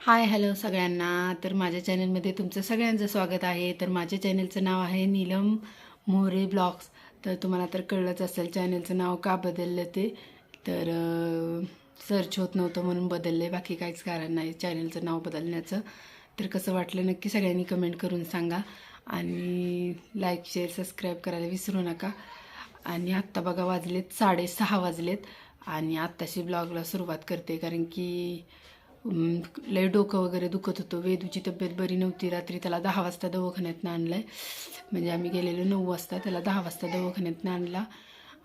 Hi hello सगळ्यांना. तर माझ्या चॅनलमध्ये तुमचं सगळ्यांचं स्वागत आहे. तर माझ्या चॅनलचं नाव आहे नीलम मोरे ब्लॉग्स. तर तुम्हाला तर कळलंच असेल चॅनलचं नाव का बदललं ते. तर सर्च होत नव्हतं म्हणून बदललं आहे, बाकी काहीच कारण नाही चॅनलचं नाव बदलण्याचं. तर कसं वाटलं नक्की सगळ्यांनी कमेंट करून सांगा आणि लाईक शेअर सबस्क्राईब करायला विसरू नका. आणि आत्ता बघा वाजलेत 6:30 वाजलेत आणि आत्ताशी ब्लॉगला सुरुवात करते, कारण की लय डोकं वगैरे दुखत होतं. वेदूची तब्येत बरी नव्हती. रात्री त्याला 10 वाजता दवाखान्यातनं आणलं आहे. म्हणजे आम्ही गेलेलो 9 वाजता, त्याला 10 वाजता दवाखान्यातनं आणला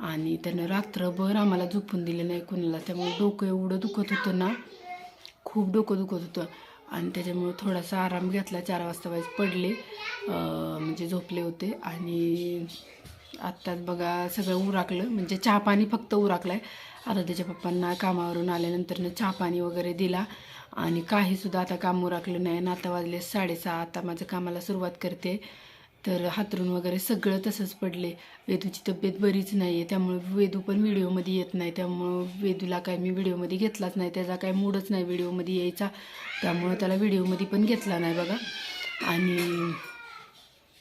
आणि त्यानं रात्रभर आम्हाला झोपून दिलं नाही कुणाला. त्यामुळे डोकं एवढं दुखत होतं ना, खूप डोकं दुखत होतं. आणि त्याच्यामुळं थोडासा आराम घेतला. 4 वाजता वाईज पडले, म्हणजे झोपले होते. आणि आत्ताच बघा सगळं उराकलं, म्हणजे चहा पाणी फक्त उराकलं आहे. आता त्याच्या पप्पांना कामावरून आल्यानंतरनं चहा पाणी वगैरे दिला आणि काहीसुद्धा आता काम उराकलं नाही. आणि आता वाजले 6:30. आता माझं कामाला सुरुवात करते. तर हातरून वगैरे सगळं तसंच पडले. वेदूची तब्येत बरीच नाही आहे, त्यामुळे वेदू पण व्हिडिओमध्ये येत नाही. त्यामुळं वेदूला काय मी व्हिडिओमध्ये घेतलाच नाही. त्याचा काय मूडच नाही व्हिडिओमध्ये यायचा, त्यामुळं त्याला व्हिडिओमध्ये पण घेतला नाही बघा. आणि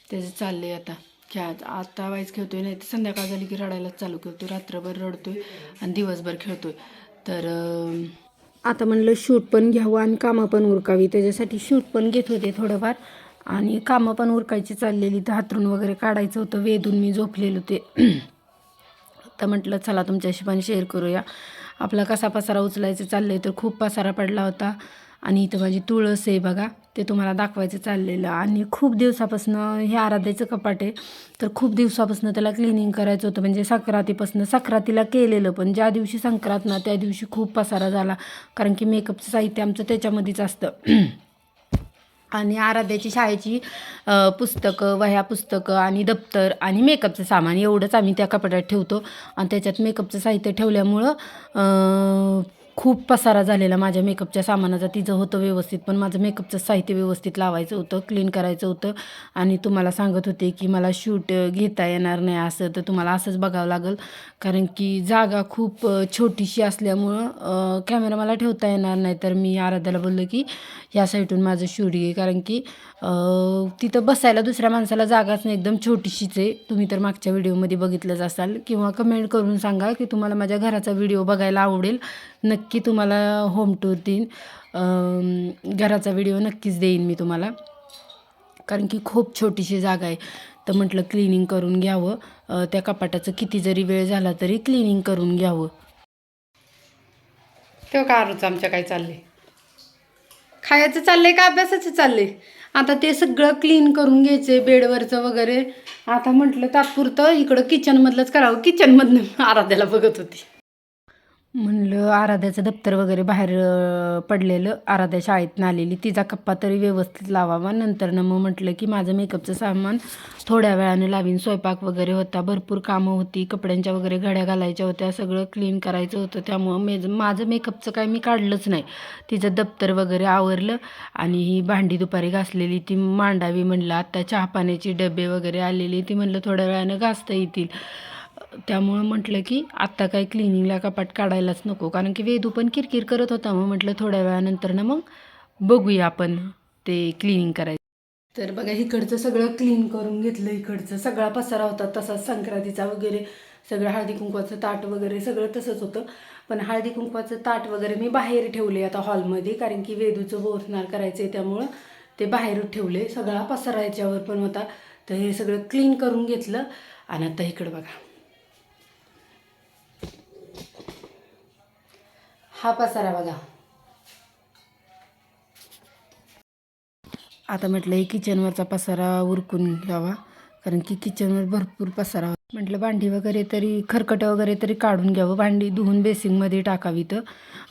त्याचं चाललं आहे आता खेळायचं. आता वाईच खेळतोय, नाही तर संध्याकाळ झाली की रडायलाच चालू करतो. रात्रभर रडतोय आणि दिवसभर खेळतोय. तर आता म्हणलं शूट पण घ्यावं आणि कामं पण उरकावी. त्याच्यासाठी शूट पण घेत होते थोडंफार आणि कामं पण उरकायची चाललेली. तर हातरून वगैरे काढायचं होतं. वेदून मी झोपलेलो ते. तर म्हटलं चला तुमच्याशी पण शेअर करूया. आपला कसा पसारा उचलायचं चाललं आहे. तर खूप पसारा पडला होता. आणि इथं माझी तुळस आहे बघा, ते तुम्हाला दाखवायचं चाललेलं. आणि खूप दिवसापासून हे आराध्याचं कपाट आहे. तर खूप दिवसापासून त्याला क्लिनिंग करायचं होतं, म्हणजे संक्रांतीला केलेलं. पण ज्या दिवशी संक्रांत ना त्या दिवशी खूप पसारा झाला, कारण की मेकअपचं साहित्य आमचं त्याच्यामध्येच असतं. आणि आराध्याची शाळेची पुस्तकं, वह्या पुस्तकं आणि दप्तर आणि मेकअपचं सामान एवढंच आम्ही त्या कपाटात ठेवतो. आणि त्याच्यात मेकअपचं साहित्य ठेवल्यामुळं खूप पसारा झालेला माझ्या मेकअपच्या सामानाचा. तिचं होतं व्यवस्थित, पण माझं मेकअपचं साहित्य व्यवस्थित लावायचं होतं, क्लीन करायचं होतं. आणि तुम्हाला सांगत होते की मला शूट घेता येणार नाही असं, तर तुम्हाला असंच बघावं लागेल, कारण की जागा खूप छोटीशी असल्यामुळं कॅमेरा मला ठेवता येणार नाही. तर मी आराध्याला बोललो की ह्या साईडून माझं शूट घे, कारण की तिथं बसायला दुसऱ्या माणसाला जागाच नाही, एकदम छोटीशीच आहे. तुम्ही तर मागच्या व्हिडिओमध्ये बघितलंच असाल, किंवा कमेंट करून सांगा की तुम्हाला माझ्या घराचा व्हिडिओ बघायला आवडेल. नक्की तुम्हाला होम टूर देईन, घराचा व्हिडिओ नक्कीच देईन मी तुम्हाला, कारण की खूप छोटीशी जागा आहे. तर म्हटलं क्लिनिंग करून घ्यावं, त्या कपाटाचं किती जरी वेळ झाला तरी क्लिनिंग करून घ्यावं. तेव्हा का आरूच आमच्या काय चाललंय, खायचं चाललंय का अभ्यासाचं चाललंय. आता ते सगळं क्लीन करून घ्यायचे बेडवरचं वगैरे. आता म्हटलं तात्पुरतं इकडं किचनमधलंच करावं. किचनमधनं आराध्याला बघत होती. म्हणलं आराध्याचं दप्तर वगैरे बाहेर पडलेलं, आराध्या शाळेतनं आलेली, तिचा कप्पा तरी व्यवस्थित लावावा. नंतरनं मग म्हटलं की माझं मेकअपचं सामान थोड्या वेळानं लावीन. स्वयंपाक वगैरे होता, भरपूर कामं होती, कपड्यांच्या वगैरे घड्या घालायच्या होत्या, सगळं क्लीन करायचं होतं. त्यामुळं माझं मेकअपचं काय मी काढलंच नाही. तिचं दप्तर वगैरे आवरलं आणि ही भांडी दुपारी घासलेली ती मांडावी म्हणलं. आत्ता चहा पाण्याची डबे वगैरे आलेली, ती म्हणलं थोड्या वेळानं घासता येतील. त्यामुळं म्हटलं की आत्ता काही क्लिनिंगला कपाट काढायलाच नको, कारण की वेदू पण किरकिर करत होता. मग म्हटलं थोड्या वेळानंतर ना मग बघूया आपण ते क्लिनिंग करायचं. तर बघा इकडचं सगळं क्लीन करून घेतलं. इकडचं सगळा पसारा होता तसाच संक्रांतीचा वगैरे, सगळं हळदी कुंकवाचं ताट वगैरे सगळं तसंच होतं. पण हळदी कुंकवाचं ताट वगैरे मी बाहेर ठेवले आता हॉलमध्ये, कारण की वेदूचं बोरनार करायचं आहे, त्यामुळं ते बाहेर ठेवले. सगळा पसारा याच्यावर पण होता. तर हे सगळं क्लीन करून घेतलं. आणि आता इकडं बघा, हा पसारा बघा. आता म्हटलं हे किचनवरचा पसारा उरकून घ्यावा, कारण की किचनवर भरपूर पसारा. म्हटलं भांडी वगैरे तरी खरकटं वगैरे तरी काढून घ्यावं, भांडी धुवून बेसिंगमध्ये टाकावी. तर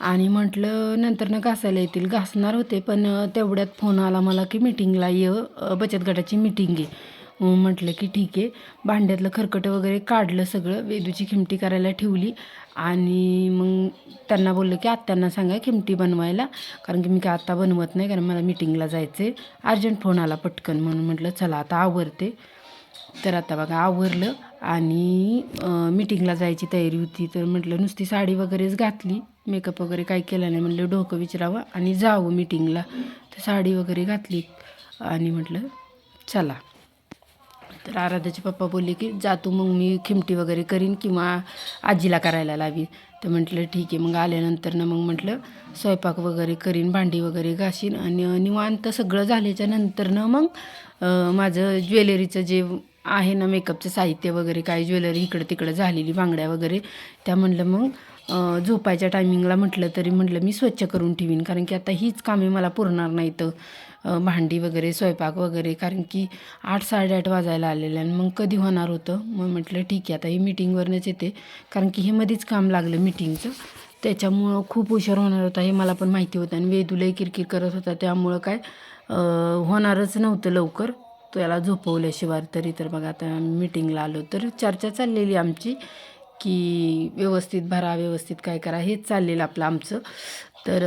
आणि म्हटलं नंतरनं घासायला येतील. घासणार होते, पण तेवढ्यात फोन आला मला की मीटिंगला बचत गटाची मीटिंग आहे. म्हटलं की ठीक आहे. भांड्यातलं खरकटं वगैरे काढलं सगळं, वेदूची खिमटी करायला ठेवली. आणि मग त्यांना बोललं की आत्यांना सांगा खिमटी बनवायला, कारण की मी काय आत्ता बनवत नाही, कारण मला मीटिंगला जायचं आहे. अर्जंट फोन आला पटकन, म्हणून म्हटलं चला आता आवरते. तर आता बघा आवरलं आणि मीटिंगला जायची तयारी होती. तर म्हटलं नुसती साडी वगैरेच घातली, मेकअप वगैरे काही केलं नाही. म्हणलं डोकं विचारावं आणि जावं मीटिंगला. तर साडी वगैरे घातली आणि म्हटलं चला. तर आराध्याचे पप्पा बोलले की जातो मग मी खिमटी वगैरे करीन किंवा आजीला करायला लावी. तर म्हटलं ठीक आहे. मग आल्यानंतर मग म्हटलं स्वयंपाक वगैरे करीन, भांडी वगैरे घासीन आणि निवांत सगळं झाल्याच्या नंतरनं मग माझं ज्वेलरीचं जे आहे ना मेकअपचं साहित्य वगैरे काय ज्वेलरी इकडं तिकडं झालेली बांगड्या वगैरे त्या म्हटलं मग झोपायच्या टायमिंगला म्हटलं तरी म्हटलं मी स्वच्छ करून ठेवीन. कारण की आता हीच कामे मला पुरणार नाही तर भांडी वगैरे स्वयंपाक वगैरे. कारण की 8-8:30 वाजायला आलेलं आणि मग कधी होणार होतं. मग म्हटलं ठीक आहे आता ही मीटिंगवरनंच येते. कारण की हे मध्येच काम लागलं मीटिंगचं. त्याच्यामुळं खूप उशीर होणार होता हे मला पण माहिती होतं. आणि वेदूलाही किरकिर करत होता त्यामुळं काय होणारच नव्हतं लवकर त्याला झोपवल्याशिवाय. तरी तर बघा आता मीटिंगला आलो तर चर्चा चाललेली आमची की व्यवस्थित भरा, व्यवस्थित काय करा, हेच चाललेलं आपलं आमचं. तर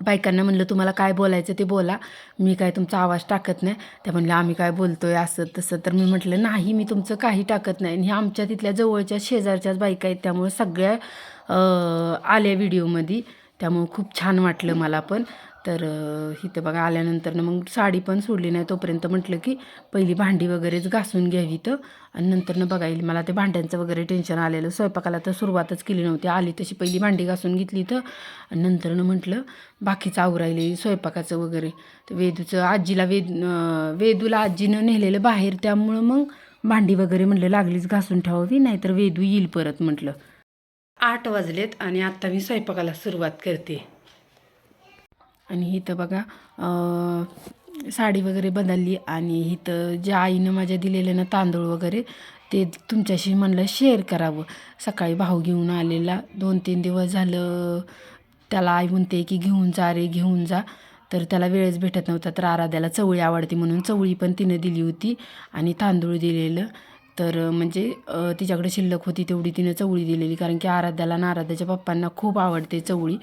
बायकांना म्हणलं तुम्हाला काय बोलायचं ते बोला, मी काय तुमचा आवाज टाकत नाही. त्या म्हणलं आम्ही काय बोलतोय असं तसं. तर मी म्हटलं नाही मी तुमचं काही टाकत नाही. आणि ह्या आमच्या तिथल्या जवळच्या शेजारच्याच बायका आहेत त्यामुळे सगळ्या आल्या व्हिडिओमध्ये. त्यामुळं खूप छान वाटलं मला पण. तर इथं बघा आल्यानंतर मग साडी पण सोडली नाही. तोपर्यंत म्हटलं की पहिली भांडी वगैरेच घासून घ्यावी तर आणि नंतरनं बघायला मला ते भांड्यांचं वगैरे टेन्शन आलेलं. स्वयंपाकाला तर सुरुवातच केली नव्हती. आली तशी पहिली भांडी घासून घेतली तर आणि नंतरनं म्हटलं बाकीचं आवरायले स्वयंपाकाचं वगैरे. तर वेदूला आजीनं नेलेलं बाहेर त्यामुळं मग भांडी वगैरे म्हटलं लागलीच घासून ठेवावी नाहीतर वेदू येईल परत म्हटलं. 8 वाजलेत आणि आत्ता मी स्वयंपाकाला सुरुवात करते. आणि इथं बघा साडी वगैरे बदलली आणि इथं ज्या आईनं माझ्या दिलेलं ना तांदूळ वगैरे ते तुमच्याशी म्हणलं शेअर करावं. सकाळी भाऊ घेऊन आलेला 2-3 दिवस झालं त्याला आई म्हणते की घेऊन जा रे घेऊन जा. तर त्याला वेळच भेटत नव्हता. तर आराध्याला चवळी आवडते म्हणून चवळी पण तिनं दिली होती आणि तांदूळ दिलेलं. तर म्हणजे तिच्याकडे शिल्लक होती तेवढी तिनं चवळी दिलेली. कारण की आराध्याला आणि आराध्याच्या पप्पांना खूप आवडते चवळी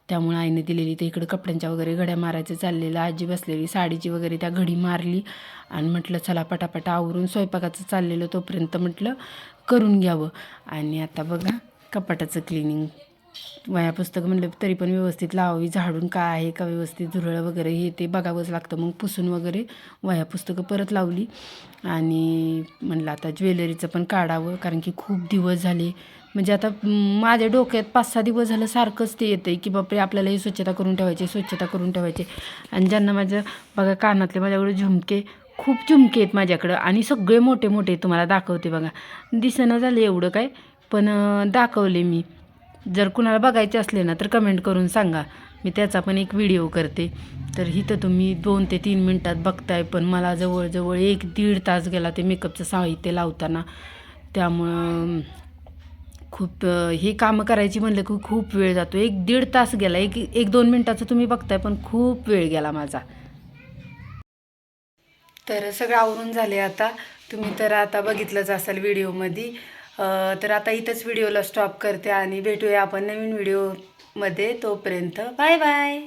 त्यामुळे आईने दिलेली. तर इकडं कपड्यांच्या वगैरे घड्या मारायचं चाललेलं. आजी बसलेली साडीची वगैरे त्या घडी मारली आणि म्हटलं चला पटापटा आवरून स्वयंपाकाचं चाललेलं तोपर्यंत म्हटलं करून घ्यावं. आणि आता बघा कपाटाचं क्लिनिंग वह्या पुस्तकं म्हणलं तरी पण व्यवस्थित लावावी, झाडून काय आहे का व्यवस्थित झुरळं वगैरे हे ते बघावंच लागतं. मग पुसून वगैरे वह्या पुस्तकं परत लावली आणि म्हणलं आता ज्वेलरीचं पण काढावं. कारण की खूप दिवस झाले म्हणजे आता माझ्या डोक्यात 5-6 दिवस झालं सारखंच ते येतं की बापरे आपल्याला ही स्वच्छता करून ठेवायची, स्वच्छता करून ठेवायची. आणि ज्यांना माझ्या बघा कानातले माझ्याकडे झुमके खूप झुमके आहेत माझ्याकडं आणि सगळे मोठे मोठे तुम्हाला दाखवते बघा. दिसेना झालं एवढं काय पण दाखवले मी. जर कुणाला बघायचे असले ना तर कमेंट करून सांगा, मी त्याचा पण एक व्हिडिओ करते. तर इथं तुम्ही 2 ते 3 मिनटात बघताय पण मला जवळजवळ 1-1.5 तास गेला ते मेकअपचं साहित्य लावताना. त्यामुळं खूप हे कामं करायची म्हणलं की खूप वेळ जातो. 1-1.5 तास गेला. 1-2 मिनटाचं तुम्ही बघताय पण खूप वेळ गेला माझा. तर सगळं आवरून झाले आता. तुम्ही तर आता बघितलंच असाल व्हिडिओमध्ये. तर आता इथंच व्हिडिओला स्टॉप करते आणि भेटूया आपण नवीन व्हिडिओमध्ये. तोपर्यंत बाय बाय.